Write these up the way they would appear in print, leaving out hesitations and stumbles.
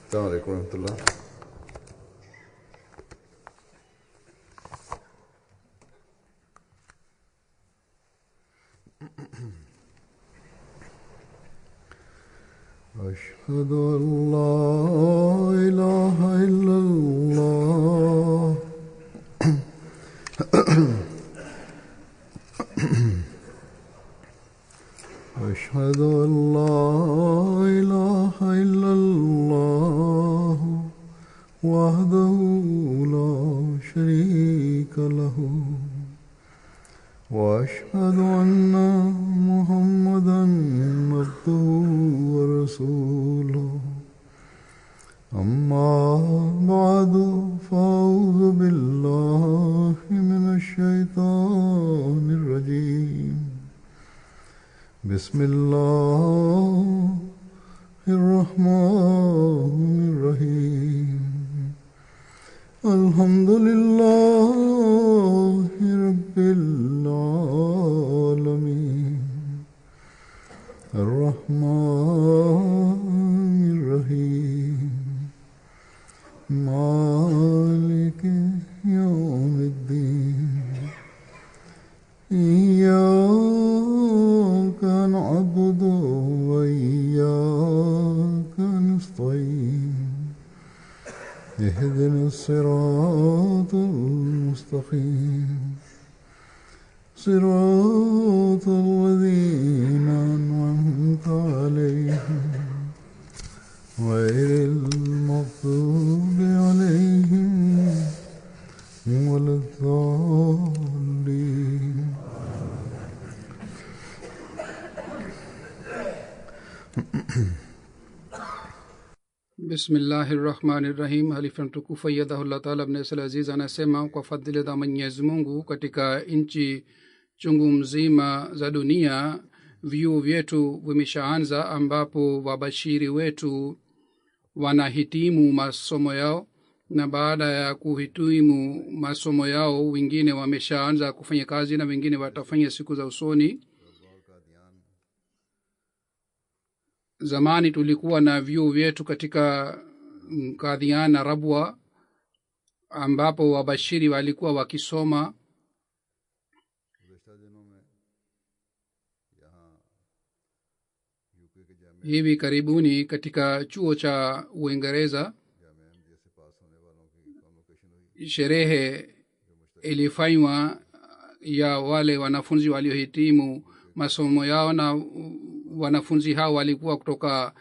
السلام عليكم ورحمة الله. أشهد أن لا إله إلا الله. أشهد أن لا إله إلا الله وحده لا شريك له وأشهد أن محمدا عبده ورسوله. أما بعد فأعوذ بالله من الشيطان الرجيم. بسم الله الرحمن الرحيم. الحمد لله رب العالمين الرحمن الرحيم مالك يوم الدين. إياك نعبد وإياك نستعين. اهدنا الصراط المستقيم صراط الذين أنعمت عليهم غير المغضوب عليهم ولا الضالين. Bismillahirrahmanirrahim. Halifa mtukufu ayyadahullah taala ibn Said Aziz anasema kwa fadhili za Mwenyezi Mungu, katika nchi chungu mzima za dunia vyuo vyetu vimeshaanza, ambapo wabashiri wetu wanahitimu masomo yao, na baada ya kuhitimu masomo yao wengine wameshaanza kufanya kazi na wengine watafanya siku za usoni. Zamani tulikuwa na vyuo vyetu katika Kadhian na Rabwa, ambapo wabashiri walikuwa wakisoma. Hivi karibuni katika chuo cha Uingereza sherehe ilifanywa ya wale wanafunzi waliohitimu masomo yao, na wanafunzi hao walikuwa kutoka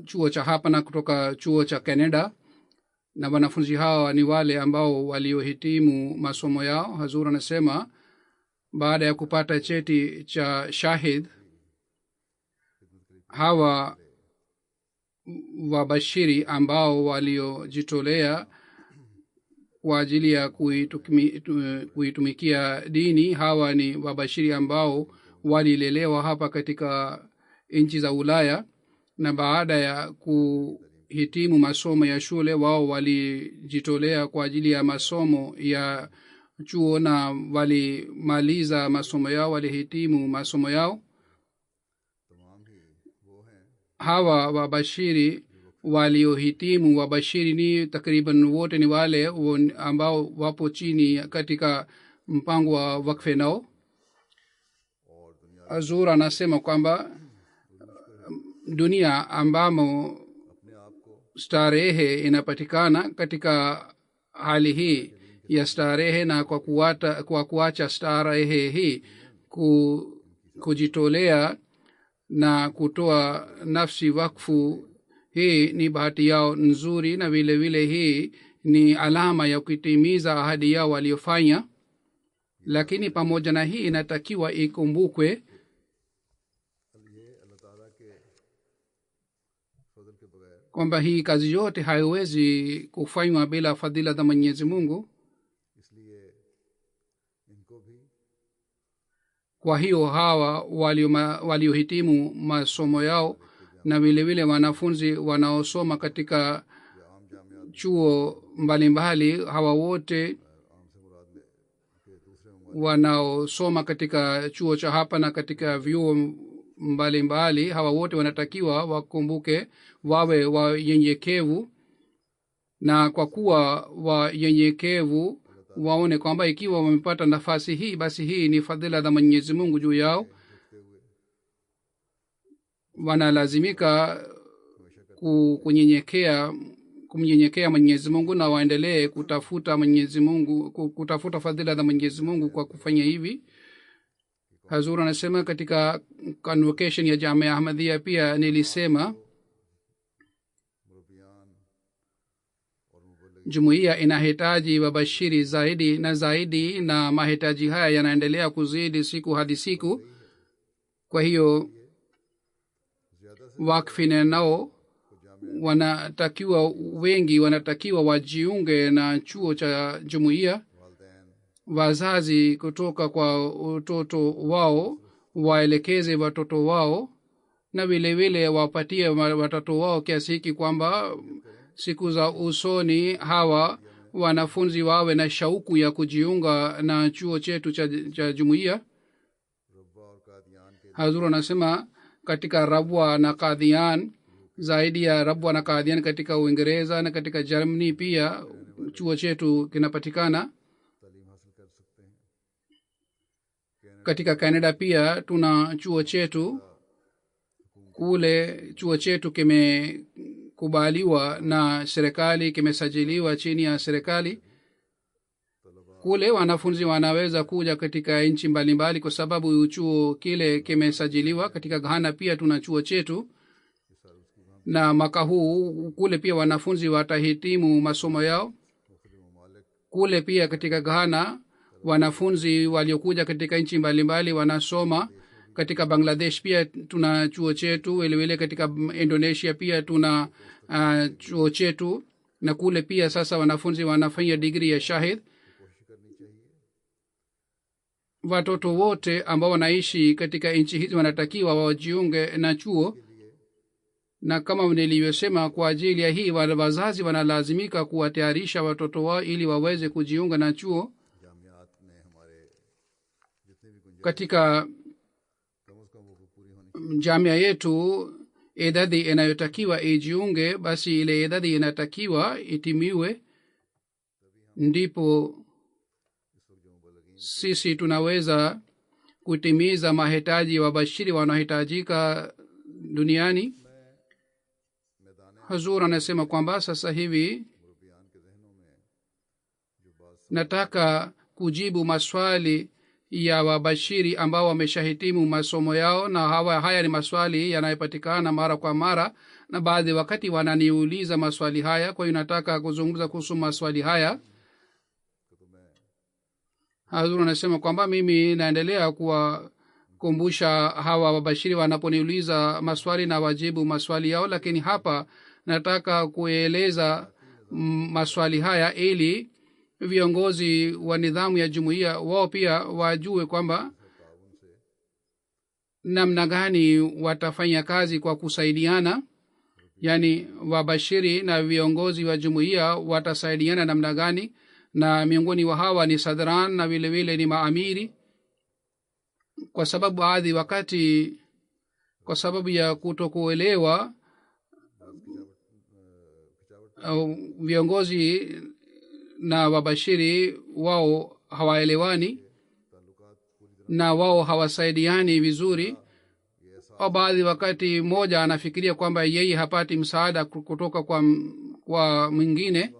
chuo cha hapa na kutoka chuo cha Canada, na wanafunzi hao ni wale ambao waliohitimu masomo yao. Hazur anasema baada ya kupata cheti cha shahid, hawa wabashiri ambao waliojitolea kwa ajili ya kuitumikia dini, hawa ni wabashiri ambao walilelewa hapa katika nchi za Ulaya, na baada ya kuhitimu masomo ya shule wao walijitolea kwa ajili ya masomo ya chuo, na walimaliza masomo yao, walihitimu masomo yao. Hawa wabashiri waliohitimu, wabashiri ni takriban wote ni wale ambao wapo chini katika mpango wa wakfe nao. Azur anasema kwamba dunia ambamo starehe inapatikana, katika hali hii ya starehe na kwa kuacha starehe hii kujitolea na kutoa nafsi wakfu, hii ni bahati yao nzuri, na vile vile hii ni alama ya kutimiza ahadi yao waliofanya. Lakini pamoja na hii inatakiwa ikumbukwe kwamba hii kazi yote haiwezi kufanywa bila fadhila za Mwenyezi Mungu. Kwa hiyo hawa waliohitimu masomo yao na vile vile wanafunzi wanaosoma katika chuo mbalimbali, hawa wote wanaosoma katika chuo cha hapa na katika vyuo mbalimbali, hawa wote wanatakiwa wakumbuke, wawe wanyenyekevu na kwa kuwa wanyenyekevu waone kwamba ikiwa wamepata nafasi hii basi hii ni fadhila za mwenyezi mungu juu yao. Wanalazimika kumnyenyekea mwenyezi mungu na waendelee kutafuta mwenyezi mungu, kutafuta fadhila za mwenyezi mungu kwa kufanya hivi. Hazur anasema katika convocation ya Jamia Ahmadiyya pia nilisema jumuiya inahitaji wabashiri zaidi na zaidi, na mahitaji haya yanaendelea kuzidi siku hadi siku. Kwa hiyo wakfine nao wanatakiwa wajiunge na chuo cha jumuiya. Wazazi kutoka kwa watoto wao waelekeze watoto wao, na vile vile wapatie watoto wao kiasi hiki kwamba siku za usoni hawa wanafunzi wawe na shauku ya kujiunga na chuo chetu cha jumuiya. Hazur anasema katika Rabwa na Qadian, zaidi ya Rabwa na Qadian katika Uingereza na katika Germany pia chuo chetu kinapatikana. Katika Canada pia tuna chuo chetu. Kule chuo chetu kimekubaliwa na serikali, kimesajiliwa chini ya serikali. Kule wanafunzi wanaweza kuja katika nchi mbalimbali kwa sababu chuo kile kimesajiliwa. Katika Ghana pia tuna chuo chetu, na mwaka huu kule pia wanafunzi watahitimu masomo yao. Kule pia katika Ghana wanafunzi waliokuja katika nchi mbalimbali wanasoma. Katika Bangladesh pia tuna chuo chetu, vilevile katika Indonesia pia tuna chuo chetu, na kule pia sasa wanafunzi wanafanya digrii ya shahid. Watoto wote ambao wanaishi katika nchi hizi wanatakiwa wajiunge na chuo, na kama nilivyosema, kwa ajili ya hii wazazi wanalazimika kuwatayarisha watoto wao ili waweze kujiunga na chuo. Katika jamia yetu idadi inayotakiwa ijiunge, basi ile idadi inatakiwa itimiwe, ndipo sisi tunaweza kutimiza mahitaji wabashiri wanaohitajika duniani. Hazur anasema kwamba sasa hivi nataka kujibu maswali ya wabashiri ambao wameshahitimu masomo yao, na haya ni maswali yanayopatikana mara kwa mara, na baadhi wakati wananiuliza maswali haya. Kwa hiyo nataka kuzungumza kuhusu maswali haya. Hazur anasema kwamba mimi naendelea kuwakumbusha hawa wabashiri wanaponiuliza maswali na wajibu maswali yao, lakini hapa nataka kueleza maswali haya ili viongozi wa nidhamu ya jumuiya wao pia wajue kwamba namna gani watafanya kazi kwa kusaidiana. Yani wabashiri na viongozi wa jumuiya watasaidiana namna gani, na miongoni wa hawa ni sadran na vile vile ni maamiri. Kwa sababu baadhi wakati, kwa sababu ya kutokuelewa, viongozi na wabashiri wao hawaelewani na wao hawasaidiani vizuri, au baadhi wakati mmoja anafikiria kwamba yeye hapati msaada kutoka kwa mwingine.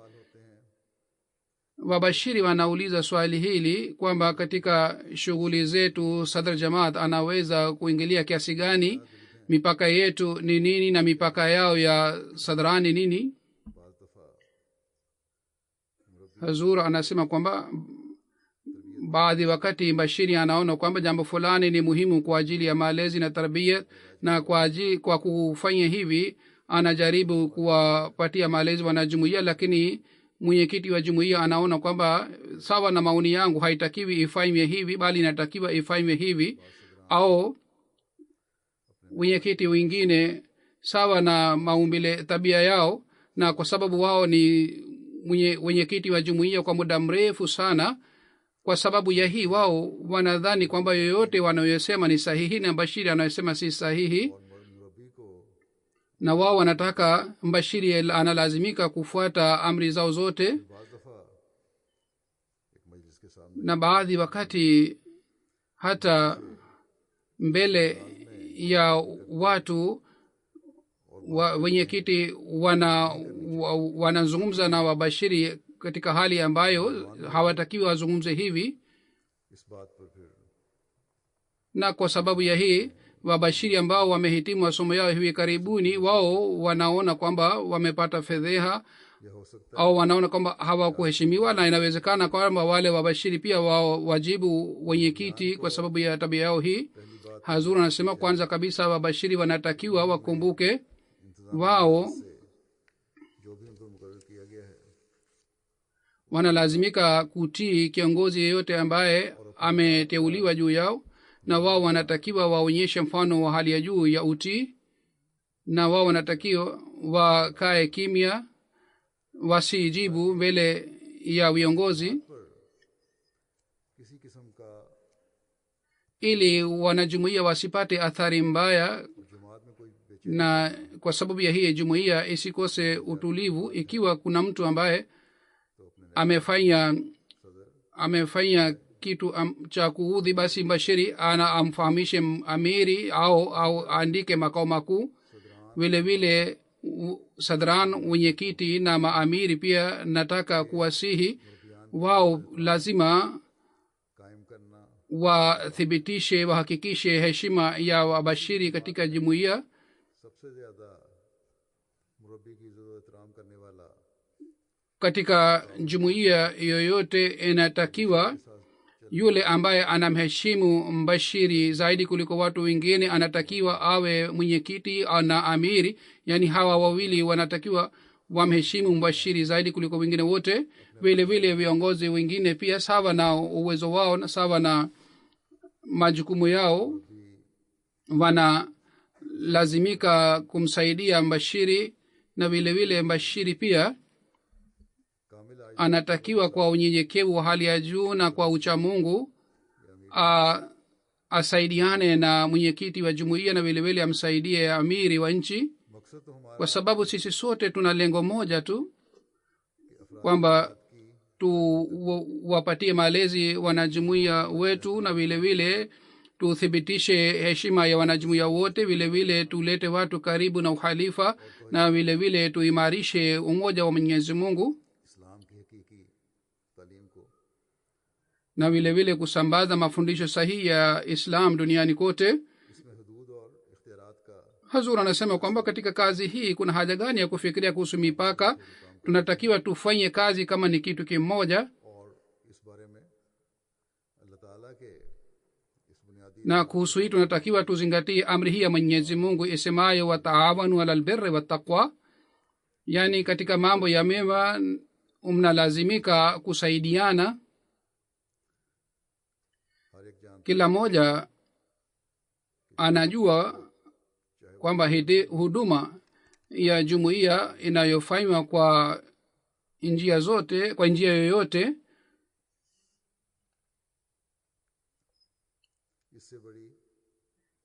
Wabashiri wanauliza swali hili kwamba katika shughuli zetu Sadr Jamaat anaweza kuingilia kiasi gani, mipaka yetu ni nini na mipaka yao ya sadrani nini. Hazur anasema kwamba baadhi wakati mbashiri anaona kwamba jambo fulani ni muhimu kwa ajili ya malezi na tarbiyat, na kwa kufanya hivi anajaribu kuwapatia malezi wanajumuiya, lakini mwenyekiti wa jumuiya anaona kwamba sawa na maoni yangu haitakiwi ifanywe hivi, bali inatakiwa ifanywe hivi, au mwenyekiti wengine sawa na maumbile tabia yao, na kwa sababu wao ni mwenyekiti wa jumuiya kwa muda mrefu sana, kwa sababu ya hii wao wanadhani kwamba yoyote wanayosema ni sahihi na bashiri anayosema si sahihi, na wao wanataka mbashiri analazimika kufuata amri zao zote. बाज़ दफ़ा एक मजलिस के सामने Na baadhi wakati hata mbele ya watu wenye kiti wanazungumza na wabashiri katika hali ambayo hawatakiwi wazungumze hivi, इस बात पर फिर na kwa sababu ya hii wabashiri ambao wamehitimu masomo yao hivi karibuni, wao wanaona kwamba wamepata fedheha यह हो सकता au wanaona kwamba hawakuheshimiwa, na inawezekana kwamba wale wabashiri pia wao wajibu wenye kiti kwa sababu ya tabia yao hii. Hazur anasema kwanza kabisa wabashiri wanatakiwa wakumbuke wao है जो भी उनको मुकर्रर किया गया है wanalazimika kutii kiongozi yeyote ambaye ameteuliwa juu yao, na wao wanatakiwa waonyeshe mfano wa hali ya juu ya utii, na wao wanatakiwa wakae kimya, wasijibu mbele ya viongozi, किसी किस्म का ili wanajumuia wasipate athari mbaya. जमात में कोई बेचैन Na kwa sababu ya hii jumuiya isikose utulivu. Ikiwa kuna mtu ambaye amefanya kitu cha kuudhi, basi mbashiri amfahamishe amiri au aandike makao makuu. Vile vile sadran wenyekiti na maamiri pia nataka kuwasihi wao lazima कायम करना wathibitishe wahakikishe heshima ya wabashiri katika jumuiya. सबसे ज्यादा मुरब्बी की इज्जत और एहतराम करने वाला Katika jumuiya yoyote inatakiwa yule ambaye anamheshimu mbashiri zaidi kuliko watu wengine anatakiwa awe mwenyekiti na amiri, yani hawa wawili wanatakiwa wamheshimu mbashiri zaidi kuliko wengine wote. Vile vile viongozi wengine pia sawa na uwezo wao na sawa na majukumu yao wanalazimika kumsaidia mbashiri, na vile vile mbashiri pia कामिल आज anatakiwa kwa unyenyekevu wa hali ya juu na kwa uchamungu asaidiane na mwenyekiti wa jumuiya, na vile vile amsaidie amiri wa nchi, मकसद तो हमारा kwa sababu sisi sote tuna lengo moja tu, kwamba wapatie malezi wanajumuiya wetu, na vile vile tuthibitishe heshima ya wanajumuiya wote. Vile vile tulete watu karibu na uhalifa, na vile vile tuimarishe umoja wa Mwenyezi Mungu, इस्लाम की हकीकी तालीम को na vile vile kusambaza mafundisho sahihi ya Islam duniani kote. इसमें हदूद और इख्तियारात का Hazur anasema kwamba katika kazi hii kuna haja gani ya kufikiria kuhusu mipaka? Tunatakiwa tufanye kazi kama ni kitu kimoja, और इस बारे में अल्लाह ताला के इस बुनियादी na kuhusu hii tunatakiwa tuzingatie amri hii ya Mwenyezi Mungu isemayo wataawanu alal birri wattaqwa, yani katika mambo ya mema mnalazimika kusaidiana. हर एक जान Kila moja anajua kwamba huduma ya jumuiya inayofanywa kwa njia zote, kwa njia yoyote, इससे बड़ी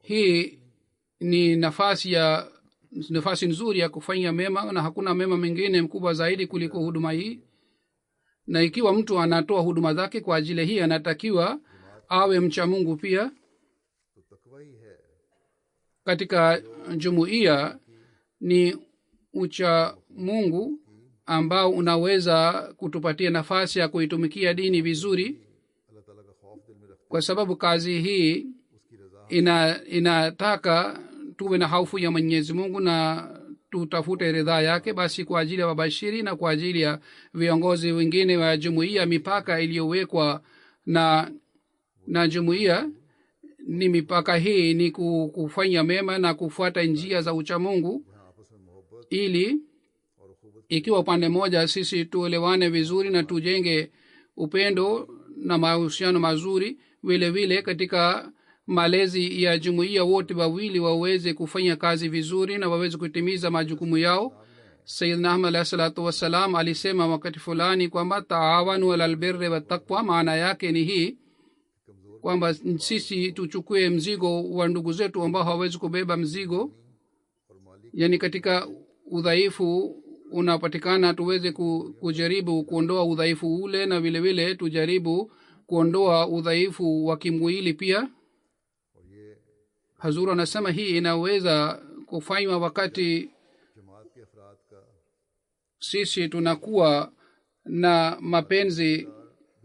hii ni nafasi nzuri ya kufanya mema, na hakuna mema mengine mkubwa zaidi kuliko huduma hii. Na ikiwa mtu anatoa huduma zake kwa ajili hii, anatakiwa awe mcha Mungu pia. तो तकवा ही है Katika jumuiya ni ucha Mungu ambao unaweza kutupatia nafasi ya kuitumikia dini vizuri, अल्लाह ताला का खौफ दिल में रखते kwa sababu kazi hii उसकी रजा inataka tuwe na hofu ya Mwenyezi Mungu na tutafute ridhaa yake. Basi kwa ajili ya wabashiri na kwa ajili ya viongozi wengine wa jumuiya, mipaka iliyowekwa na jumuiya ni mipaka hii ni kufanya mema na kufuata njia za uchamungu, यहाँ आपस में मोहब्बत ili और अखुवत ikiwa upande mmoja sisi tuelewane vizuri na tujenge upendo na mahusiano mazuri, vile vile katika malezi ya jumuiya wote wawili waweze kufanya kazi vizuri na waweze kutimiza majukumu yao. Sayyidna Ahmad alayhi salatu wassalam alisema wakati fulani kwamba taawanu alal birri wattaqwa, maana yake ni hii kwamba sisi tuchukue mzigo wa ndugu zetu ambao hawawezi kubeba mzigo, और माली yani katika udhaifu unapatikana tuweze kujaribu kuondoa udhaifu ule, na vile vile tujaribu kuondoa udhaifu wa kimwili pia. Hazur anasema hii inaweza kufanywa wakati जमात के अफराद का sisi tunakuwa na mapenzi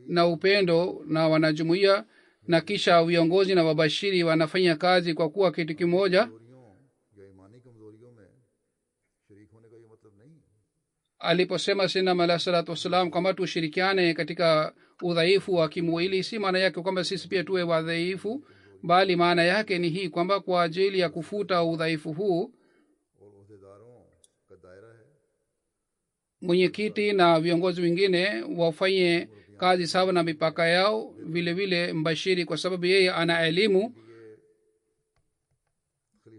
na upendo na wanajumuiya, na kisha viongozi na wabashiri wanafanya kazi kwa kuwa kitu kimoja. कमजोरियों या ईमानी कमजोरियों में शरीक होने का ये मतलब नहीं। Aliposema Sayyidina Alayhi salatu wassalam kwamba tushirikiane katika udhaifu wa kimwili, si maana yake kwamba sisi pia tuwe wadhaifu, bali maana yake ni hii kwamba kwa ajili ya kufuta udhaifu huu और ओहदेदारों का दायरा है mwenyekiti na viongozi wengine wafanye kazi sawa na mipaka yao. vile vile mbashiri, kwa sababu yeye ana elimu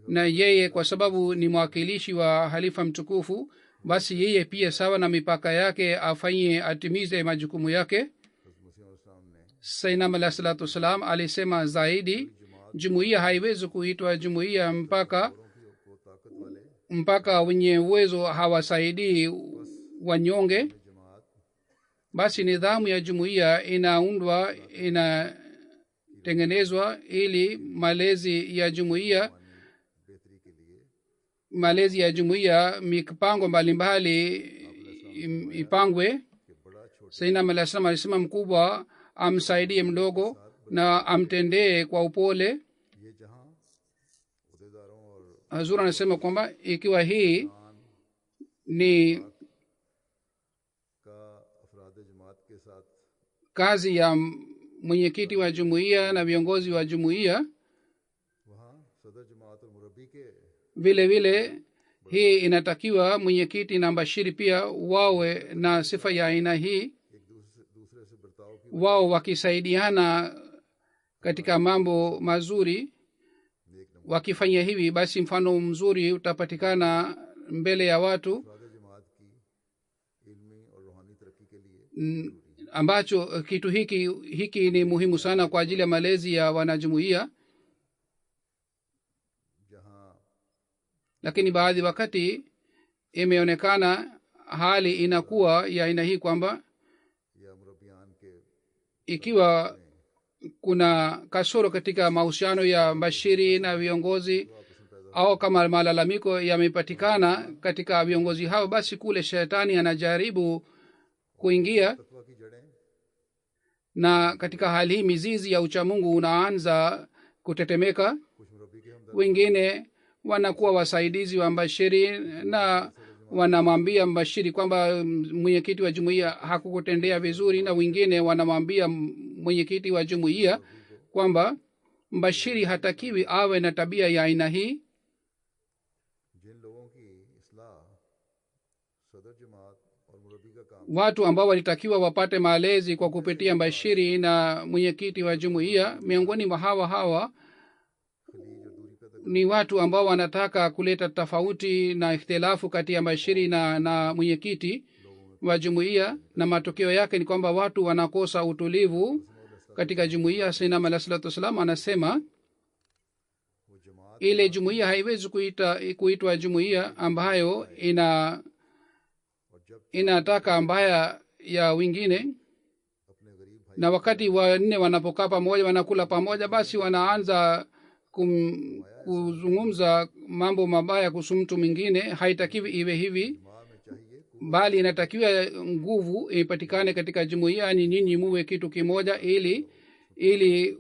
na yeye kwa sababu ni mwakilishi wa halifa mtukufu, basi yeye pia sawa na mipaka yake afanye atimize majukumu yake. मसीह अलैहिस्सलाम ने Sayyidina Alayhi salatu wassalam alisema zaidi, jumuiya haiwezi kuitwa jumuiya mpaka वो ताकत वाले mpaka wenye uwezo hawasaidii wanyonge. जमात Basi nidhamu ya jumuiya inaundwa, inatengenezwa ili malezi ya jumuiya बेहतरी के लिए malezi ya jumuiya mipango mbalimbali ipangwe. कि बड़ा छोटा Sayyidina Alayhi salam alisema mkubwa amsaidie mdogo na amtendee kwa upole. ये जहां ओहदेदारों और Hazur anasema kwamba ikiwa hii ni का अफराद जमात के साथ kazi ya mwenyekiti wa jumuiya na viongozi wa jumuiya, वहाँ सदर जमात और मुरब्बी के vile vile hii inatakiwa mwenyekiti na mbashiri pia wawe na sifa ya aina hii, एक दूसरे से बर्ताव की wao wakisaidiana katika mambo mazuri. नेक नमूना Wakifanya hivi, basi mfano mzuri utapatikana mbele ya watu, अफराद जमात की इल्मी और रूहानी तरक्की के लिए ambacho kitu hiki ni muhimu sana kwa ajili ya malezi ya wanajumuiya. जहां Lakini baadhi wakati imeonekana hali inakuwa ya aina hii kwamba या मुरब्बियान के ikiwa kuna kasoro katika mahusiano ya mbashiri na viongozi, au kama malalamiko yamepatikana katika viongozi hao, basi kule shetani anajaribu kuingia, तकवा की जड़ें na katika hali hii mizizi ya uchamungu unaanza kutetemeka. कुछ मुरब्बी के हमदर्द Wengine wanakuwa wasaidizi wa mbashiri na wanamwambia mbashiri kwamba mwenyekiti wa jumuiya hakukutendea vizuri, na wengine wanamwambia mwenyekiti wa jumuiya kwamba mbashiri hatakiwi awe na tabia ya aina hii. जिन लोगों की इस्लाह सदर जमात और मुरब्बी का काम Watu ambao walitakiwa wapate malezi kwa kupitia mbashiri na mwenyekiti wa jumuiya, miongoni mwa hawa खलीज और दूरी पैदा ni watu ambao wanataka kuleta tofauti na ikhtilafu kati ya mbashiri na mwenyekiti wa jumuiya, na matokeo yake ni kwamba watu wanakosa utulivu katika jumuiya. Sayyidina Alayhi salatu wassalam anasema वो जमात ile jumuiya haiwezi kuitwa jumuiya ambayo और जब inataka mbaya ya wengine, अपने गरीब भाई na wakati wanne wanapokaa pamoja wanakula pamoja, basi wanaanza kuzungumza mambo mabaya kuhusu mtu mwingine. Haitakiwi iwe hivi, माँ में चाहिए bali inatakiwa nguvu ipatikane katika jumuiya, ni nyinyi muwe kitu kimoja, ili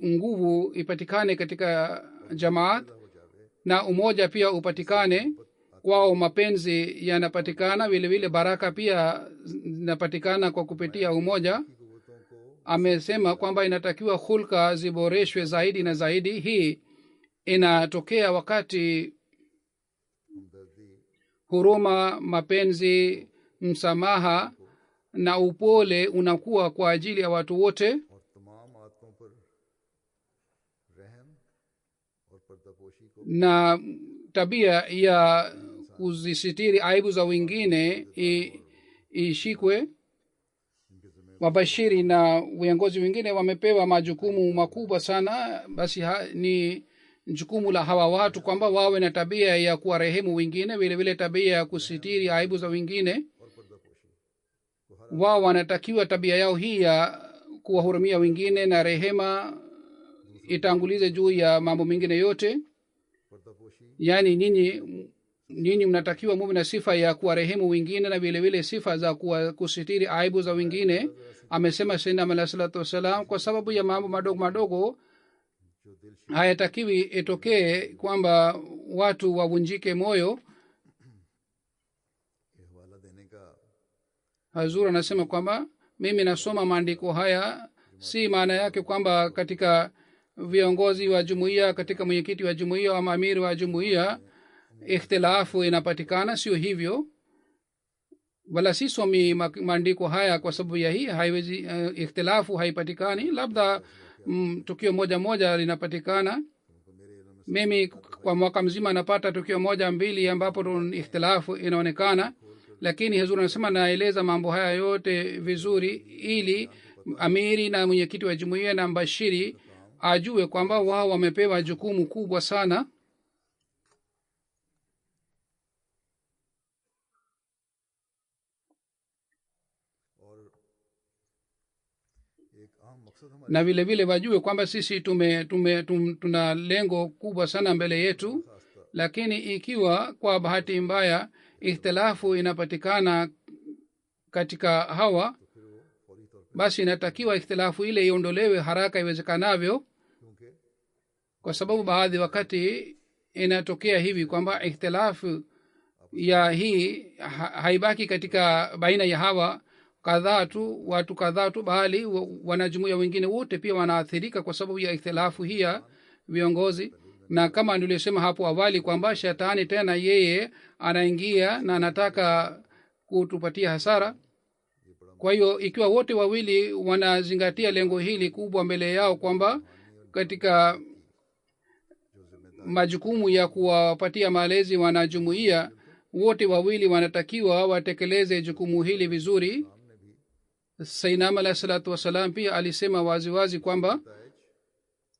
nguvu ipatikane katika jamaat हो जावे na umoja pia upatikane. Kwao mapenzi yanapatikana, vile vile baraka pia zinapatikana kwa kupitia umoja. की कुव्वतों को Amesema kwamba inatakiwa hulka ziboreshwe zaidi na zaidi. Hii inatokea wakati हमदर्दी huruma, mapenzi, msamaha na upole unakuwa kwa ajili ya watu wote, और तमाम आदतों पर रहम और पर्दापोशी को na tabia ya kuzisitiri aibu za wengine ishikwe. इनके जिम्मे Wabashiri na viongozi wengine wamepewa majukumu makubwa sana, basi ni jukumu la hawa watu kwamba wawe na tabia ya kuwarehemu wengine, vile vile tabia ya kusitiri aibu za wengine. Wao wanatakiwa tabia yao hii ya kuwahurumia wengine na rehema itangulize juu ya mambo mengine yote. yaani nyinyi mnatakiwa muwe na sifa ya kuwarehemu wengine na vile vile sifa za kusitiri aibu za wengine. Amesema sayyidina alayhi salatu wassalam, kwa sababu ya mambo madogo madogo hayatakiwi itokee kwamba watu wavunjike moyo. Hazur anasema kwamba mimi nasoma maandiko haya, si maana yake kwamba katika viongozi wa jumuiya, katika mwenyekiti wa jumuiya ama amiri wa jumuiya ikhtilafu inapatikana. Sio hivyo, wala sisomi maandiko haya kwa sababu ya hii haiwezi ikhtilafu haipatikani. Labda tukio moja moja linapatikana. Mimi kwa mwaka mzima napata tukio moja mbili ambapo ikhtilafu inaonekana, lakini Hazur anasema naeleza mambo haya yote vizuri ili amiri na mwenyekiti wa jumuiya na mbashiri ajue kwamba wao wamepewa jukumu kubwa sana. Na vile vile wajue kwamba sisi tuna lengo kubwa sana mbele yetu. Lakini ikiwa kwa bahati mbaya ikhtilafu inapatikana katika hawa, basi inatakiwa ikhtilafu ile iondolewe haraka iwezekanavyo, kwa sababu baadhi wakati inatokea hivi kwamba ikhtilafu ya hii haibaki katika baina ya hawa kadhaa tu, watu kadhaa tu, bali wanajumuiya wengine wote pia wanaathirika kwa sababu ya ikhtilafu hii ya viongozi. Na kama nilisema hapo awali kwamba shetani tena yeye anaingia na anataka kutupatia hasara. Kwa hiyo ikiwa wote wawili wanazingatia lengo hili kubwa mbele yao kwamba katika majukumu ya kuwapatia malezi wanajumuiya, wote wawili wanatakiwa watekeleze jukumu hili vizuri. Sayyidina alayhi salatu wasalam pia alisema waziwazi kwamba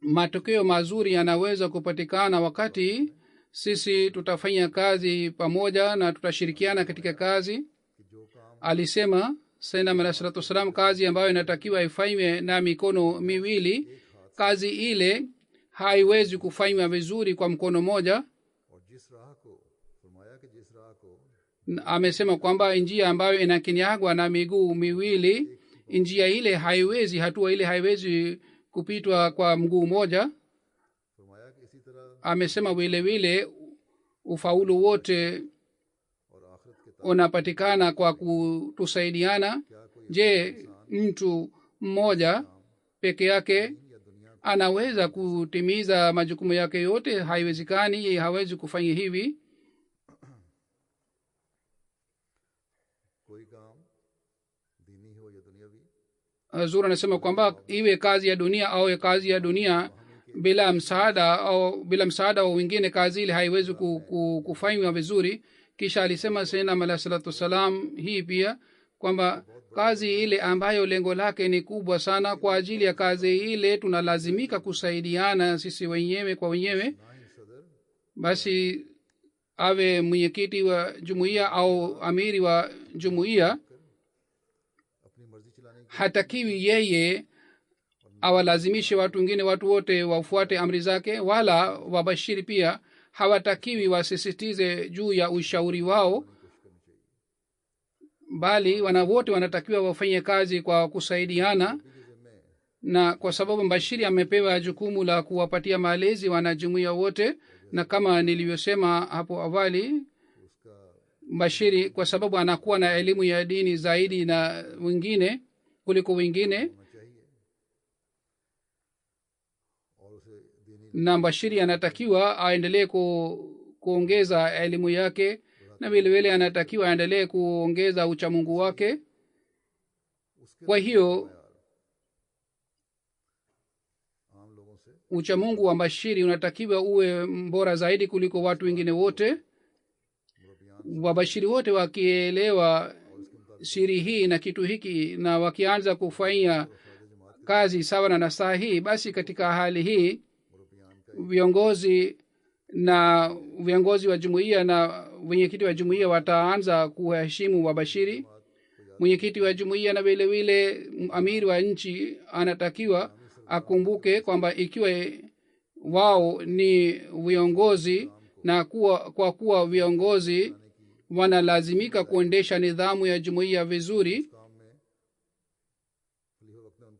matokeo mazuri yanaweza kupatikana wakati sisi tutafanya kazi pamoja na tutashirikiana katika kazi. Alisema Sayyidina alayhi salatu wasalam, kazi ambayo inatakiwa ifanywe na mikono miwili, kazi ile haiwezi kufanywa vizuri kwa mkono moja. Amesema kwamba njia ambayo inakinyagwa na miguu miwili, njia ile haiwezi, hatua ile haiwezi kupitwa kwa mguu moja. Amesema vile vile ufaulu wote unapatikana kwa kutusaidiana. Je, mtu mmoja peke yake anaweza kutimiza majukumu yake yote? Haiwezekani, hawezi kufanya hivi. Hazur anasema kwamba iwe kazi ya dunia au kazi ya dunia, bila msaada wa wengine kazi ile haiwezi kufanywa vizuri. Kisha alisema Sayyidina alayhi salatu wasalam hii pia kwamba kazi ile ambayo lengo lake ni kubwa sana, kwa ajili ya kazi ile tunalazimika kusaidiana sisi wenyewe kwa wenyewe. Basi awe mwenyekiti wa jumuiya au amiri wa jumuiya, hatakiwi yeye awalazimishe watu wengine, watu wote wafuate amri zake, wala wabashiri pia hawatakiwi wasisitize juu ya ushauri wao, bali wote wanatakiwa wafanye kazi kwa kusaidiana. Na kwa sababu mbashiri amepewa jukumu la kuwapatia malezi wanajumuiya wote, na kama nilivyosema hapo awali, mbashiri kwa sababu anakuwa na elimu ya dini zaidi na wengine kuliko wengine, na mbashiri anatakiwa aendelee kuongeza elimu yake, na vile vile anatakiwa aendelee kuongeza uchamungu wake. Kwa hiyo uchamungu wa mbashiri unatakiwa uwe bora zaidi kuliko watu wengine wote. Wabashiri wote wakielewa siri hii na kitu hiki, na wakianza kufanya kazi sawa na nasaha hii, basi katika hali hii viongozi wa jumuiya na mwenyekiti wa jumuiya wataanza kuheshimu wabashiri. Mwenyekiti wa jumuiya na vile vile amiri wa nchi anatakiwa akumbuke kwamba ikiwa wao ni viongozi na kwa kuwa viongozi wanalazimika kuendesha nidhamu ya jumuiya vizuri,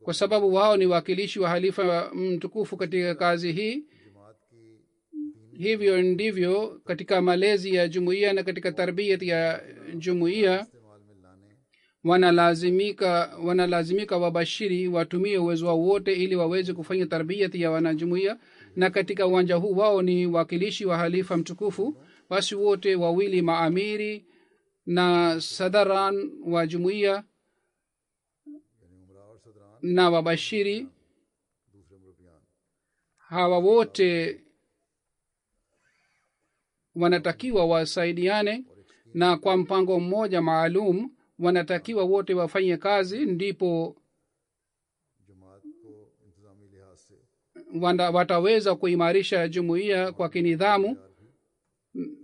kwa sababu wao ni wakilishi wa halifa mtukufu katika kazi hii. Hivyo ndivyo katika malezi ya jumuiya na katika tarbiyat ya jumuiya wanalazimika wabashiri watumie uwezo wao wote ili waweze kufanya tarbiyat ya wanajumuiya, na katika uwanja huu wao ni wakilishi wa halifa mtukufu. Basi wote wawili, maamiri na sadaran wa jumuiya na wabashiri, hawa wote wanatakiwa wasaidiane na kwa mpango mmoja maalum wanatakiwa wote wafanye kazi, ndipo wataweza kuimarisha jumuiya kwa kinidhamu,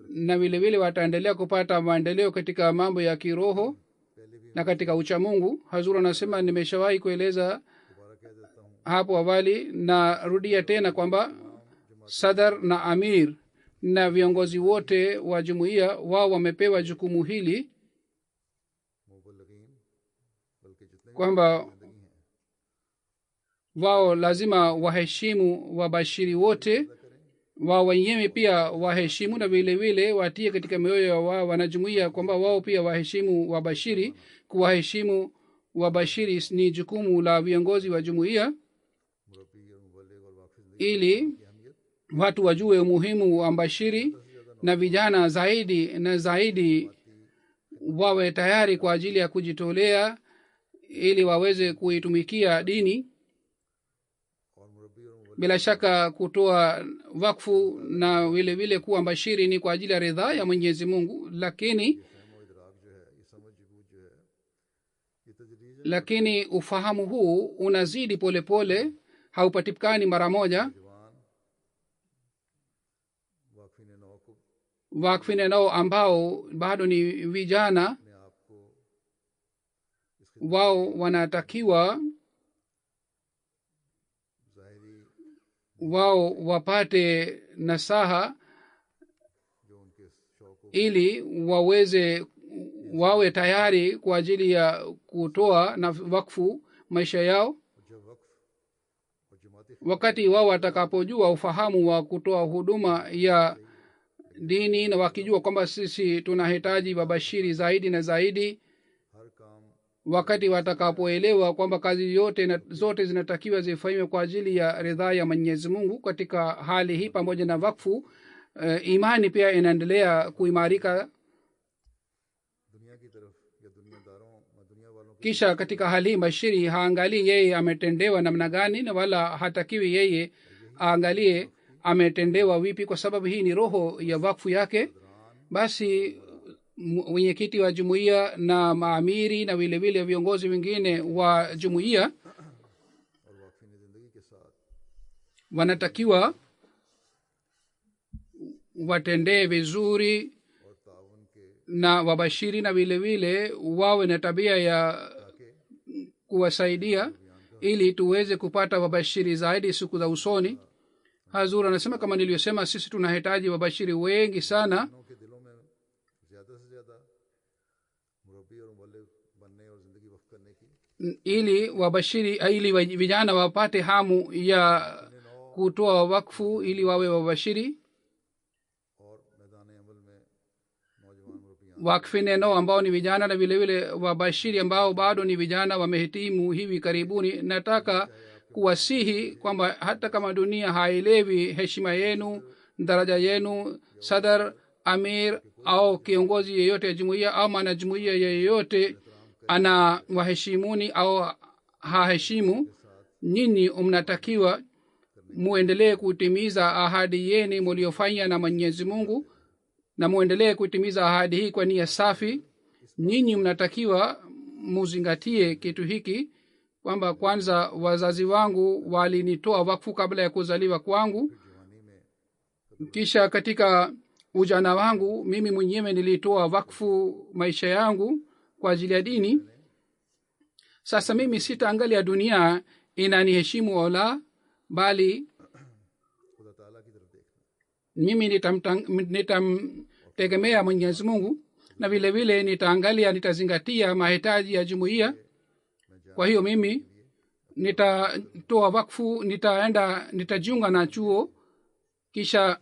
na vile vile wataendelea kupata maendeleo katika mambo ya kiroho na katika uchamungu. Hazur anasema, nimeshawahi kueleza hapo awali na rudia tena kwamba sadar na amir na viongozi wote wa jumuiya wao wamepewa jukumu hili kwamba wao lazima waheshimu wabashiri wote, wao wenyewe pia waheshimu, na vile vile watie katika mioyo ya wao wanajumuiya kwamba wao pia waheshimu wabashiri. Kuwaheshimu wabashiri ni jukumu la viongozi wa jumuiya, ili watu wajue umuhimu wa mbashiri, na vijana zaidi na zaidi wawe tayari kwa ajili ya kujitolea ili waweze kuitumikia dini. Bila shaka kutoa wakfu na vile vile kuwa mbashiri ni kwa ajili ya ridhaa ya Mwenyezi Mungu, lakini ufahamu huu unazidi polepole, haupatikani mara moja. Wakfine nao ambao bado ni vijana, wao wanatakiwa wao wapate nasaha ili wawe tayari kwa ajili ya kutoa na wakfu maisha yao. Wakati wao watakapojua ufahamu wa kutoa huduma ya dini, na wakijua kwamba sisi tunahitaji wabashiri zaidi na zaidi, wakati watakapoelewa kwamba kazi zote zinatakiwa zifanywe kwa ajili ya ridhaa ya Mwenyezi Mungu, katika hali hii pamoja na wakfu, imani pia inaendelea kuimarika. Kisha katika hali hii bashiri haangalii yeye ametendewa namna gani, na wala hatakiwi yeye aangalie ametendewa vipi, kwa sababu hii ni roho ya wakfu yake. Basi mwenyekiti wa jumuiya na maamiri na vile vile viongozi wengine wa jumuiya wanatakiwa watendee vizuri na wabashiri, na vile vile wawe na tabia ya kuwasaidia ili tuweze kupata wabashiri zaidi siku za usoni. Hazur anasema, kama nilivyosema, sisi tunahitaji wabashiri wengi sana, ili vijana wapate hamu ya kutoa wakfu ili wawe wabashiri. Wakfine nao ambao ni vijana na vile vile wabashiri ambao bado ni vijana wamehitimu hivi karibuni, nataka kuwasihi kwamba hata kama dunia haelewi heshima yenu, daraja yenu, sadar, amir au kiongozi yeyote ya jumuiya au mwana jumuiya yeyote ana waheshimuni au haheshimu, nyinyi mnatakiwa muendelee kutimiza ahadi yenu mliofanya na Mwenyezi Mungu, na muendelee kutimiza ahadi hii kwa nia safi. Nyinyi mnatakiwa muzingatie kitu hiki kwamba kwanza wazazi wangu walinitoa wakfu kabla ya kuzaliwa kwangu, kisha katika ujana wangu mimi mwenyewe nilitoa wakfu maisha yangu kwa ajili ya dini. Sasa mimi sitaangalia dunia inaniheshimu au la, bali खुदा ताला की तरफ देखना। mimi nitamtegemea Mwenyezi Mungu, na vile vile nitazingatia mahitaji ya jumuiya. Kwa hiyo mimi nitatoa wakfu, nitajiunga na chuo, kisha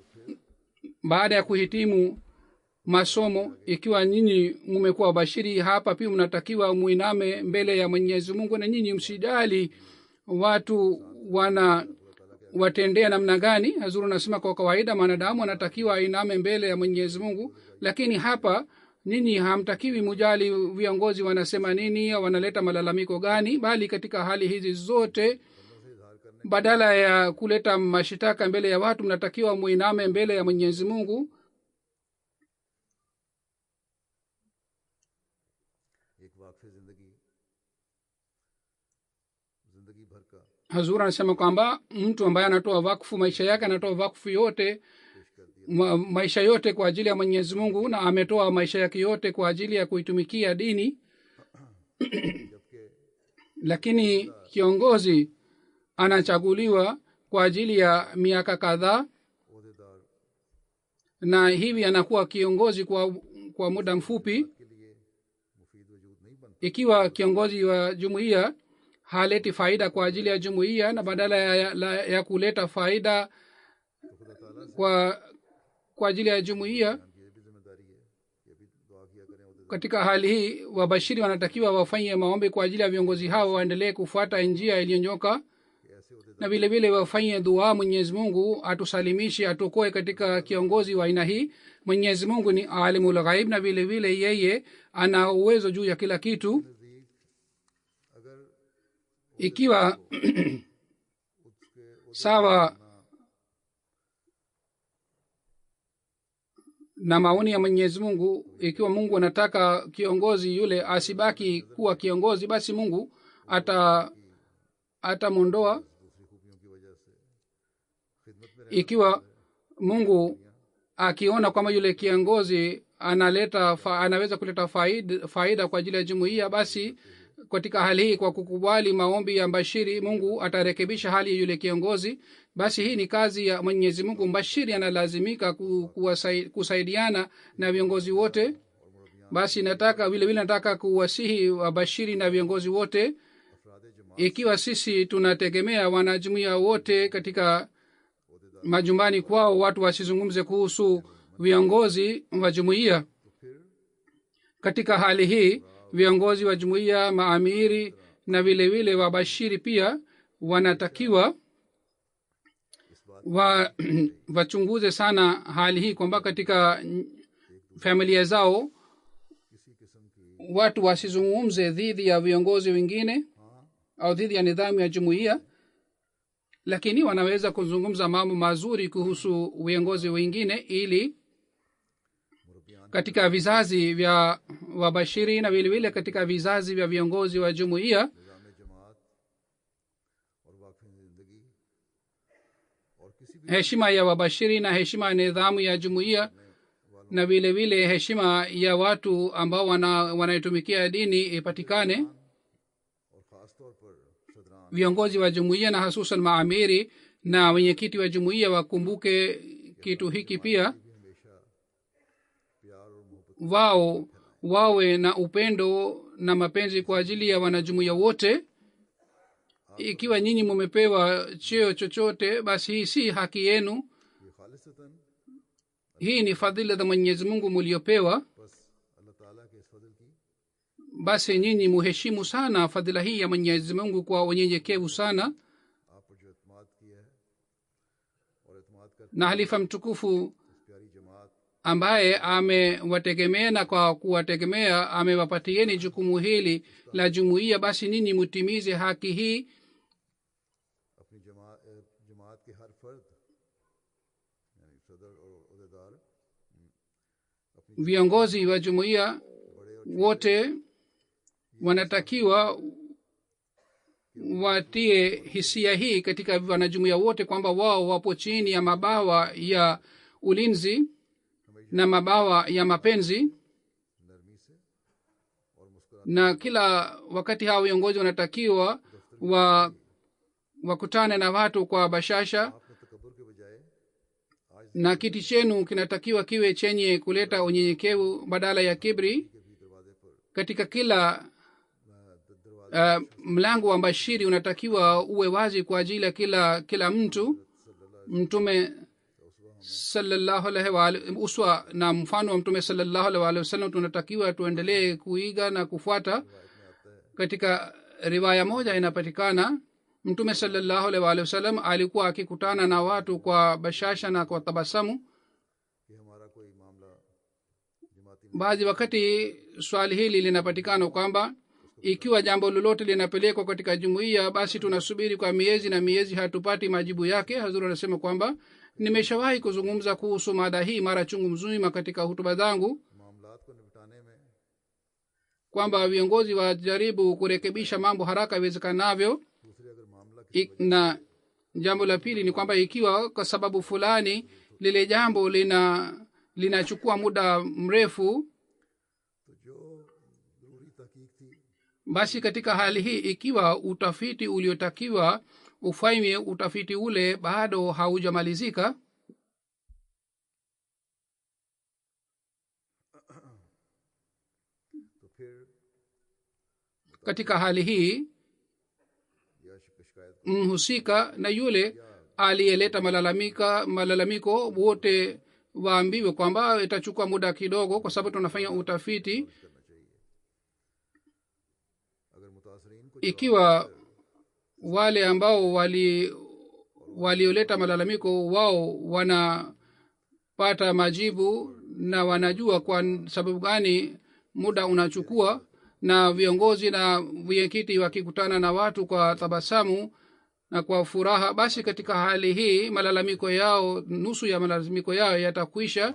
baada ya kuhitimu masomo, ikiwa nyinyi mmekuwa wabashiri hapa, pia mnatakiwa muiname mbele ya Mwenyezi Mungu, na nyinyi msijali watu watendea namna gani. Hazuru nasema kwa kawaida mwanadamu anatakiwa ainame mbele ya Mwenyezi Mungu, lakini hapa nyinyi hamtakiwi mujali viongozi wanasema nini au wanaleta malalamiko gani, bali katika hali hizi zote badala ya kuleta mashitaka mbele ya watu mnatakiwa muiname mbele ya Mwenyezi Mungu. एक वाक़फ़े जिंदगी भर का Hazur anasema kwamba mtu ambaye anatoa wakfu maisha yake, anatoa wakfu yote maisha yote kwa ajili ya Mwenyezi Mungu, na ametoa maisha yake yote kwa ajili ya kuitumikia dini lakini kiongozi anachaguliwa kwa ajili ya miaka kadhaa, na hivi anakuwa kiongozi kwa muda mfupi. Ikiwa kiongozi wa jumuiya haleti faida kwa ajili ya jumuiya, na badala ya kuleta faida kwa ajili ya jumuiya, katika hali hii wabashiri wanatakiwa wafanye maombi kwa ajili ya viongozi hao waendelee kufuata njia iliyonyoka, na vile vile wafanye dua Mwenyezi Mungu atusalimishe, atukoe katika kiongozi wa aina hii. Mwenyezi Mungu ni alimul ghaib, na vile vile yeye ana uwezo juu ya kila kitu. Ikiwa sawa na maoni ya Mwenyezi Mungu, ikiwa Mungu anataka kiongozi yule asibaki kuwa kiongozi, basi Mungu atamondoa. Ikiwa Mungu akiona kwamba yule kiongozi anaweza kuleta faida kwa ajili ya jumuiya, basi katika hali hii, kwa kukubali maombi ya mbashiri, Mungu atarekebisha hali ya yule kiongozi. Basi hii ni kazi ya Mwenyezi Mungu. Mbashiri analazimika kusaidiana na viongozi wote. Basi vile vile nataka kuwasihi wabashiri na viongozi wote, ikiwa sisi tunategemea wanajumuiya wote katika majumbani kwao, watu wasizungumze kuhusu viongozi wa jumuiya. Katika hali hii viongozi wa jumuiya, maamiri na vile vile wabashiri pia wanatakiwa wachunguze sana hali hii, kwamba katika familia zao watu wasizungumze dhidi ya viongozi wengine au dhidi ya nidhamu ya jumuiya, lakini wanaweza kuzungumza mambo mazuri kuhusu viongozi wengine, ili katika vizazi vya wabashiri na vile vile katika vizazi vya viongozi wa jumuiya heshima ya wabashiri na heshima ya nidhamu ya jumuiya na vile vile heshima ya watu ambao wanaitumikia dini ipatikane. Viongozi wa jumuiya na hasusan maamiri na wenyekiti wa jumuiya wakumbuke kitu hiki pia, wawe na upendo na mapenzi kwa ajili ya wanajumuiya wote. Ikiwa nyinyi mumepewa cheo chochote, basi hii si haki yenu, hii ni fadhila za Mwenyezi Mungu muliopewa. Basi nyinyi muheshimu sana fadhila hii ya Mwenyezi Mungu kwa unyenyekevu sana. Na halifa mtukufu ambaye amewategemea na kwa kuwategemea amewapatieni jukumu hili la jumuiya, basi nyinyi mutimize haki hii. Viongozi wa jumuiya wote wanatakiwa watie hisia hii katika wanajumuiya wote, kwamba wao wapo chini ya mabawa ya ulinzi na mabawa ya mapenzi, नरमी से और मुस्कुरा na kila wakati hawa viongozi wanatakiwa wakutane na watu kwa bashasha, आपने तकब्बुर के बजाय आज na kiti chenu kinatakiwa kiwe chenye kuleta unyenyekevu badala ya kibri. के भी दरवाजे पर Katika kila दरवाजे mlango wa bashiri unatakiwa uwe wazi kwa ajili ya kila mtu. Mtume sallallahu alaihi wa uswa na mfano wa mtume sallallahu alaihi wasallam tunatakiwa tuendelee kuiga na kufuata. Katika riwaya moja inapatikana mtume sallallahu alaihi wasallam alikuwa akikutana na watu kwa bashasha na kwa tabasamu. कि हमारा कोई मामला जमाती Baadhi wakati swali hili linapatikana kwamba ikiwa jambo lolote linapelekwa katika jumuiya, basi tunasubiri kwa miezi na miezi, hatupati majibu yake. Hazur anasema kwamba nimeshawahi kuzungumza kuhusu mada hii mara chungu mzima katika hutuba zangu, मामलात को निपटाने में kwamba viongozi wajaribu kurekebisha mambo haraka iwezekanavyo. दूसरे अगर मामला की Na jambo la pili ni kwamba ikiwa kwa sababu fulani lile jambo linachukua muda mrefu, तो जो जरूरी तहकीक थी basi katika hali hii, ikiwa utafiti uliotakiwa ufanywe, utafiti ule bado haujamalizika, तो फिर katika hali hii या शिकायत mhusika na yule aliyeleta malalamiko wote waambiwe kwamba itachukua muda kidogo kwa sababu tunafanya utafiti. करना चाहिए। अगर मुतासरीन को Ikiwa wale ambao walioleta malalamiko wao wanapata majibu na wanajua kwa sababu gani muda unachukua, na viongozi na wenyekiti wakikutana na watu kwa tabasamu na kwa furaha, basi katika hali hii malalamiko yao, nusu ya malalamiko yao yatakwisha.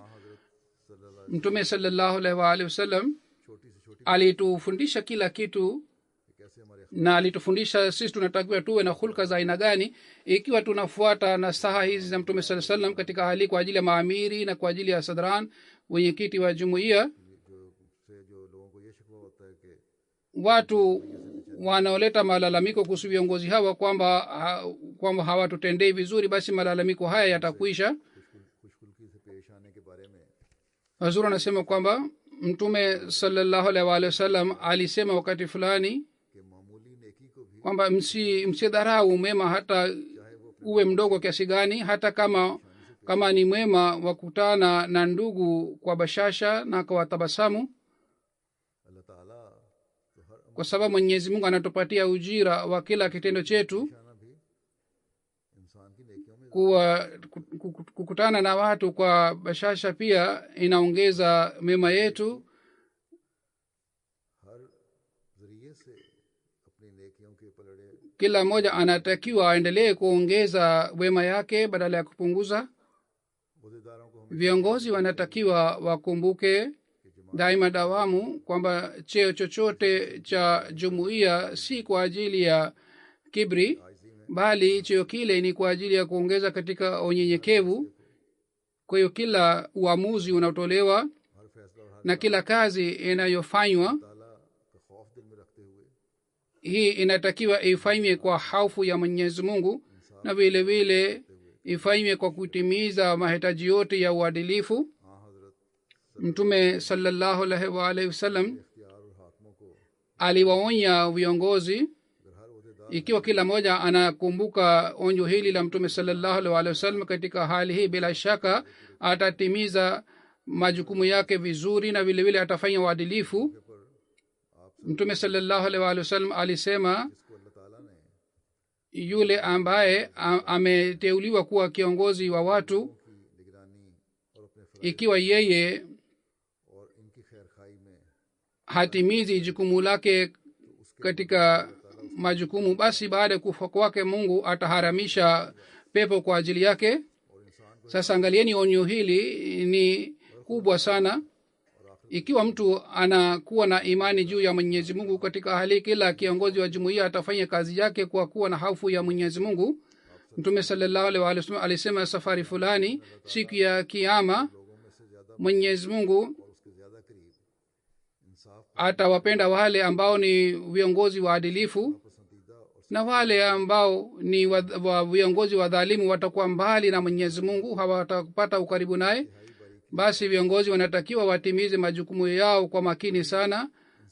Mtume sallallahu alaihi wasallam छोटी से छोटी alitufundisha kila kitu, कैसे हमारे na alitufundisha sisi tunatakiwa tuwe na hulka za aina gani. Ikiwa tunafuata nasaha hizi za mtume sallallahu alaihi wasallam katika hali kwa ajili ya maamiri na kwa ajili ya sadran, wenyekiti wa jumuiya, जो लोगों को ये शिकवा होता है कि watu wanaoleta malalamiko kuhusu viongozi hawa kwamba hawatutendei vizuri, basi malalamiko haya yatakwisha. खुशखुल्की से पेश आने के बारे में Hazur anasema kwamba mtume sallallahu alaihi wasallam alisema wakati fulani कि मामूली नेकी को भी kwamba msidharau mema hata uwe mdogo kiasi gani, hata kama ni mwema wa kukutana na ndugu kwa bashasha na kwa tabasamu, अल्लाह ताला तो हर kwa sababu Mwenyezi Mungu anatupatia ujira wa kila kitendo chetu. निशाना भी इंसान की नेकियों में Kukutana na watu kwa bashasha pia inaongeza mema yetu. हर जरिए से अपनी नेकियों के पलड़े Kila mmoja anatakiwa aendelee kuongeza wema yake badala ya kupunguza. अहदेदारों को हमें Viongozi wanatakiwa wakumbuke daima dawamu kwamba cheo chochote cha jumuiya si kwa ajili ya kibri, bali cheo kile ni kwa ajili ya kuongeza katika unyenyekevu. Kwa hiyo kila uamuzi unaotolewa हर फैसला और हर na kila kazi inayofanywa, ताला का खौफ दिल में रखते हुए hii inatakiwa ifanywe kwa hofu ya Mwenyezi Mungu, na vile vile ifanywe kwa kutimiza mahitaji yote ya uadilifu. हाँ हजरत Mtume sallallahu alaihi wasallam इख्तियार और हाकमों को aliwaonya viongozi. अगर हर अहदेदार Ikiwa kila mmoja anakumbuka onyo hili la mtume sallallahu alaihi wasallam katika hali hii, bila shaka atatimiza majukumu yake vizuri na vile vile atafanya uadilifu. Mtume sallallahu alaihi wasallam alisema जिसको अल्लाह ताला ने yule ambaye ameteuliwa kuwa kiongozi wa watu, की निगरानी और अपने फराइज ikiwa yeye और इनकी खैर खाई में hatimizi jukumu lake katika majukumu, basi baada ya kufa kwake Mungu ataharamisha pepo kwa ajili yake. Sasa angalieni, onyo hili ni kubwa sana. Ikiwa mtu anakuwa na imani juu ya Mwenyezi Mungu, katika hali kila kiongozi wa jumuiya atafanya kazi yake kwa kuwa na hofu ya Mwenyezi Mungu. mtume salallahu alaihi wa sallam alisema safari fulani siku ya kiama mwenyezi mungu उसके ज़्यादा करीब इंसाफ atawapenda wale ambao ni viongozi waadilifu पसंदीदा और na wale ambao ni viongozi wadhalimu watakuwa mbali na mwenyezi mungu hawatapata ukaribu naye basi viongozi wanatakiwa watimize majukumu yao kwa makini sana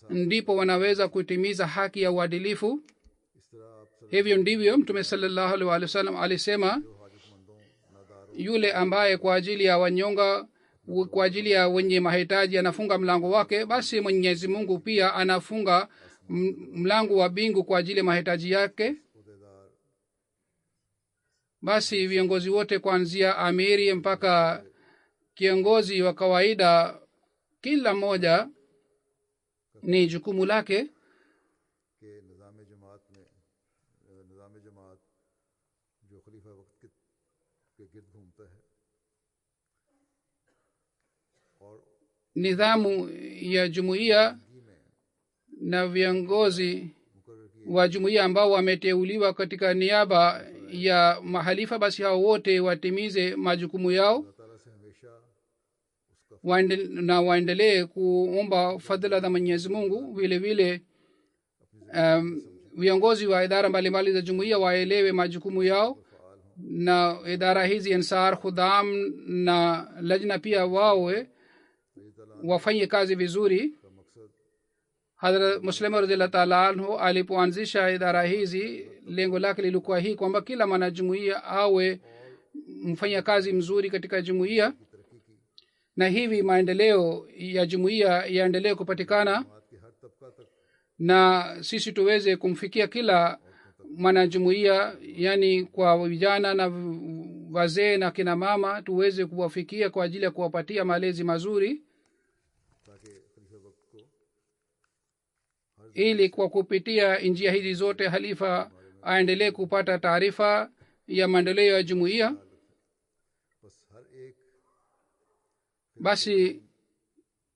ndipo wanaweza kutimiza haki ya uadilifu इस तरह आप सब hivyo ndivyo mtume salallahu alaihi wa sallam alisema हाजतमंदों नादारों yule ambaye kwa ajili ya wanyonga kwa ajili ya wenye mahitaji anafunga mlango wake basi mwenyezi mungu pia anafunga mlango wa bingu kwa ajili ya mahitaji yake खुदेदार basi viongozi wote kuanzia amiri mpaka kiongozi wa kawaida kila mmoja ni jukumu lake के निज़ाम जमात जो खलीफा वक्त के गिर्द घूमता है और nidhamu ya jumuiya na viongozi मुकर्रर की wa jumuiya ambao wameteuliwa katika niaba ya mahalifa basi hao wote watimize majukumu yao अल्लाह ताला से हमेशा उसका na waendelee kuomba fadhila za mwenyezi mungu vile vile viongozi wa idara mbalimbali za jumuiya waelewe majukumu yao na idara hizi ansar khudam na lajna pia wawe wafanye kazi vizuri का मकसद hadrat muslima radhiallahu taala anhu alipoanzisha idara hizi lengo lake lilikuwa hii kwamba kila mwanajumuiya awe mfanya kazi mzuri katika jumuiya तरक्की की na hivi maendeleo ya jumuiya yaendelee kupatikana जमात के हर तबका तक na sisi tuweze kumfikia kila mwanajumuiya yani kwa vijana na wazee na kina mama tuweze kuwafikia kwa ajili ya kuwapatia malezi mazuri ताकि खलीफा वक्त को ili kwa kupitia njia hizi zote halifa aendelee kupata taarifa ya maendeleo ya jumuiya बस हर एक basi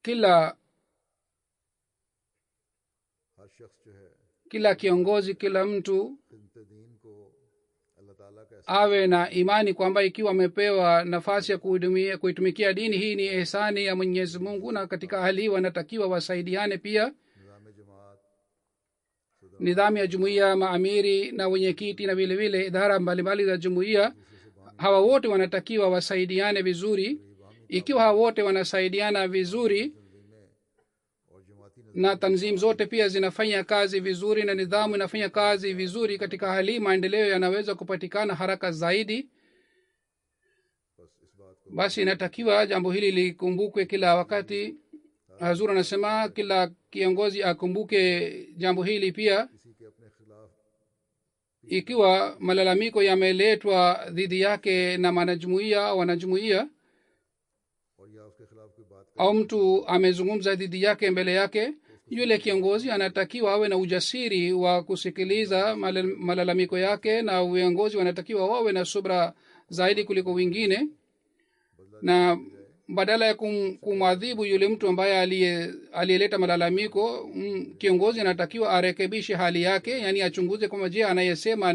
kila हर शख्स जो है kila kiongozi kila mtu खिदमत दीन को अल्लाह ताला का एहसान awe na imani kwamba ikiwa amepewa nafasi ya kuitumikia dini hii ni ehsani ya mwenyezi mungu na katika hali hii wanatakiwa wasaidiane pia निज़ाम जमात nidhamu ya jumuiya maamiri na wenyekiti na vile vile idara mbalimbali za jumuiya hawa wote wanatakiwa wasaidiane vizuri ikiwa hawa wote wanasaidiana vizuri तंजीमें और जमाती na tanzim zote pia zinafanya kazi vizuri na nidhamu inafanya kazi vizuri katika hali hii maendeleo yanaweza kupatikana haraka zaidi बस इस बात को basi inatakiwa jambo hili likumbukwe kila wakati hazur anasema kila kiongozi akumbuke jambo hili pia किसी के अपने खिलाफ ikiwa malalamiko yameletwa dhidi yake na wanajumuiya और या उसके खिलाफ कोई बात au mtu amezungumza dhidi yake mbele yake yule kiongozi anatakiwa awe na ujasiri wa kusikiliza malalamiko yake na viongozi wanatakiwa wawe na subra zaidi kuliko wengine na badala ya kumwadhibu yule mtu ambaye aliyeleta malalamiko kiongozi anatakiwa arekebishe hali yake yani achunguze kwamba je anayosema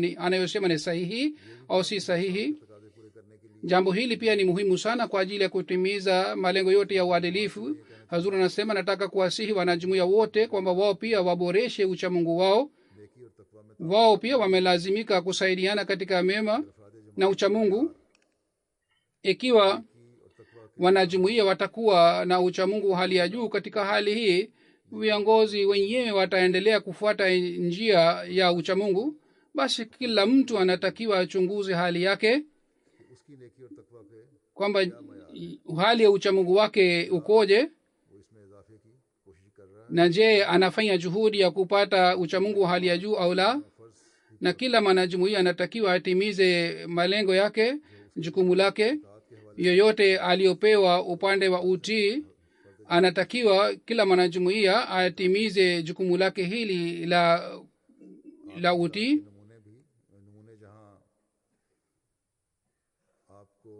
ni sahihi au si sahihi तकाजे पूरे करने के लिए jambo hili pia ni muhimu sana kwa ajili ya kutimiza malengo yote ya uadilifu hazur anasema nataka kuwasihi wanajumuiya wote kwamba wao pia waboreshe uchamungu wao नेकी और तकवा में wao pia wamelazimika kusaidiana katika mema na uchamungu ikiwa और तकवा wanajumuiya watakuwa na uchamungu hali ya juu katika hali hii viongozi wenyewe wataendelea kufuata njia ya uchamungu basi kila mtu anatakiwa achunguze hali yake कि उसकी नेकी और तकवा के kwamba hali ya uchamungu wake ukoje वो इसमें इजाफे की कोशिश कर रहा है na je anafanya juhudi ya kupata uchamungu hali ya juu au la na kila mwanajumuiya anatakiwa atimize malengo yake jukumu lake yoyote aliyopewa upande wa utii anatakiwa kila mwanajumuiya atimize jukumu lake hili la utii नमूने जहाँ आपको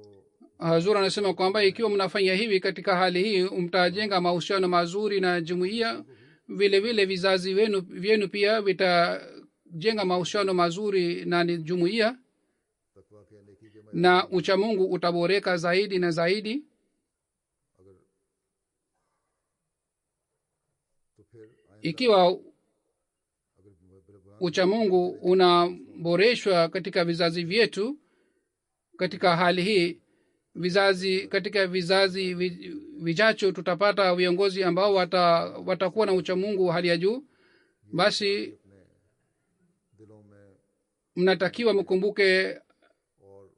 hazur anasema kwamba ikiwa mnafanya hivi katika hali hii mtajenga mahusiano mazuri na jumuiya vile vile vizazi vyenu pia vitajenga mahusiano mazuri na jumuiya na uchamungu utaboreka zaidi na zaidi. अगर तो फिर Ikiwa uchamungu unaboreshwa katika vizazi vyetu, katika hali hii katika vizazi vijacho tutapata viongozi ambao watakuwa na uchamungu wa hali ya juu. Basi दिलों में mnatakiwa mkumbuke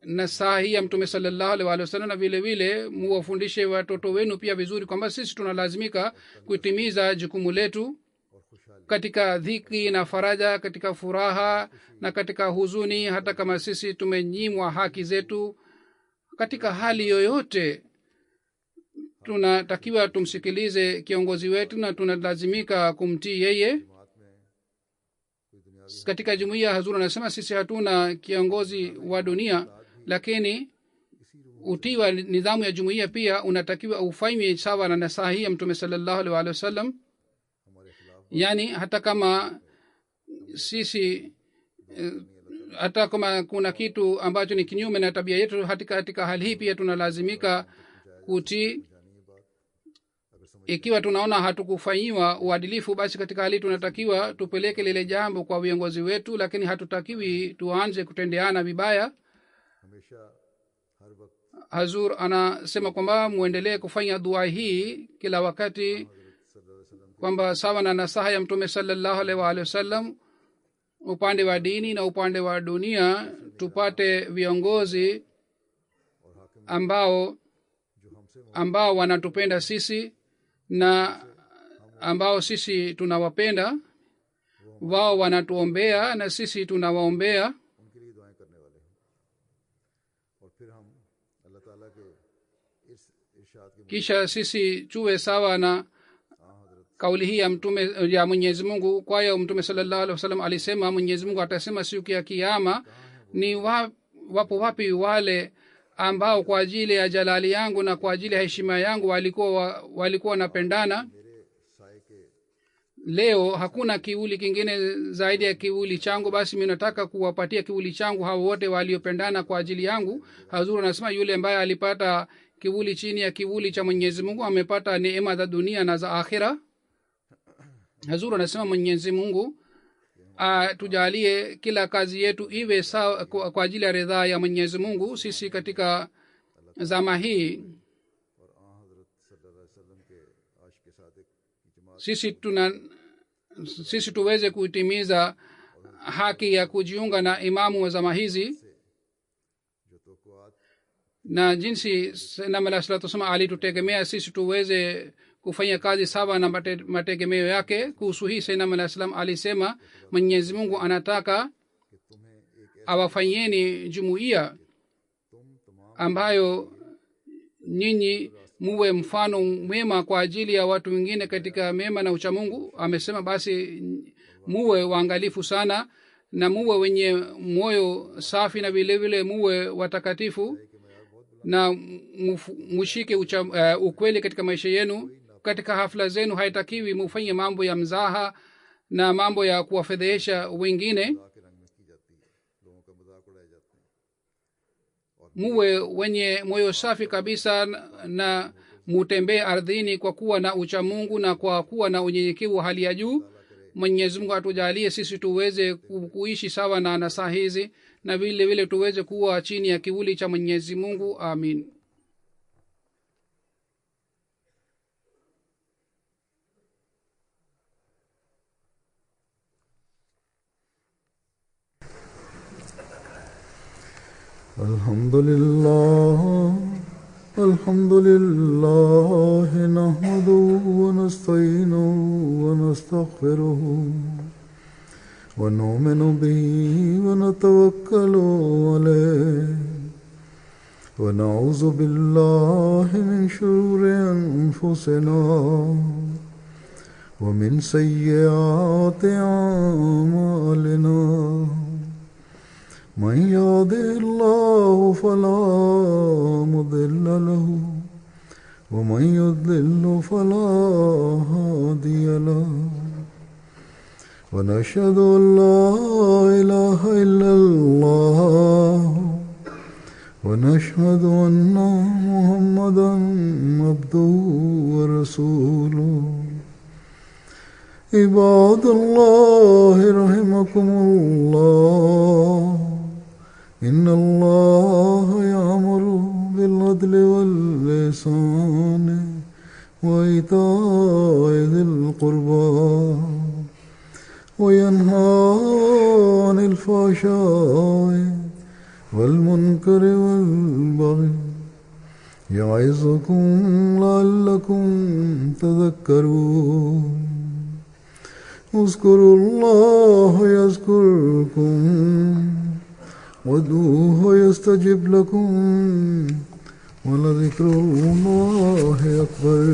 nasaha hii ya mtume sallallahu alaihi wasallam, na vile vile muwafundishe watoto wenu pia vizuri kwamba sisi tunalazimika kutimiza jukumu letu katika dhiki na faraja, katika furaha na katika huzuni. Hata kama sisi tumenyimwa haki zetu, katika hali yoyote tunatakiwa tumsikilize kiongozi wetu na tunalazimika kumtii yeye. Katika jumuiya Hazur anasema sisi hatuna kiongozi wa dunia, lakini utii wa nidhamu ya jumuiya pia unatakiwa ufanywe sawa na nasaha hii ya mtume sallallahu alaihi wasallam. Yani hata kama sisi hata kama kuna kitu ambacho ni kinyume na tabia yetu, katika hali hii pia tunalazimika kutii. Ikiwa tunaona hatukufanyiwa uadilifu, basi katika hali tunatakiwa tupeleke lile jambo kwa viongozi wetu, lakini hatutakiwi tuanze kutendeana vibaya. Hazur anasema kwamba muendelee kufanya dua hii kila wakati, kwamba sawa na nasaha ya mtume sallallahu alaihi wasallam, upande wa dini na upande wa dunia tupate viongozi ambao wanatupenda sisi na ambao sisi tunawapenda. Wao wanatuombea na sisi tunawaombea. Kisha sisi tuwe sawa na kauli hii ya Mwenyezi Mungu. Kwa hiyo mtume sallallahu alaihi wasallam alisema, Mwenyezi Mungu atasema siku ya kiyama, ni wapo wapi wale ambao kwa ajili ya jalali yangu na kwa ajili ya heshima yangu walikuwa wanapendana. Leo hakuna kivuli kingine zaidi ya kivuli changu, basi mimi nataka kuwapatia kivuli changu hao wote waliopendana kwa ajili yangu. Hazur anasema yule ambaye alipata kivuli chini ya kivuli cha Mwenyezi Mungu amepata neema za dunia na za akhira. Hazur anasema Mwenyezi Mungu tujalie kila kazi yetu iwe sawa kwa ajili ya ridhaa ya Mwenyezi Mungu. Sisi katika zama hii sisi tuweze kutimiza haki ya kujiunga na imamu wa zama hizi, na jinsi Sayyidina Alayhi Salatu Wasallam alitutegemea sisi tuweze kufanya kazi sawa na mategemeo yake. Kuhusu hii Sayyidina Alayhi Salam alisema, Mwenyezi Mungu anataka awafanyeni jumuiya ambayo nyinyi muwe mfano mwema kwa ajili ya watu wengine katika mema na uchamungu. Amesema basi muwe waangalifu sana na muwe wenye moyo safi na vile vile muwe watakatifu na mushike ukweli katika maisha yenu. Katika hafla zenu haitakiwi mufanye mambo ya mzaha na mambo ya kuwafedhehesha wengine. Muwe wenye moyo safi kabisa na mutembee ardhini kwa kuwa na uchamungu na kwa kuwa na unyenyekevu wa hali ya juu. Mwenyezi Mungu atujalie sisi tuweze kuishi sawa na nasaha hizi na vile vile tuweze kuwa chini ya kivuli cha Mwenyezi Mungu. Amin. Alhamdulillah nahmaduhu wa nasta'inuhu wa nastaghfiruhu wa nu'minu bihi wa natawakkalu alayhi wa na'udhu billahi min shururi anfusina wa min sayyiati a'malina. من يهده الله فلا مضل له ومن يضلل فلا هادي له ونشهد أن لا إله إلا الله ونشهد أن محمدا عبده ورسوله عباد الله رحمكم الله إن الله يأمر بالعدل والإحسان وإيتاء ذي القربى وينهى عن الفحشاء والمنكر والبغي يعظكم لعلكم تذكرون اذكروا الله يذكركم وادعوه يستجب لكم ولذكر الله أكبر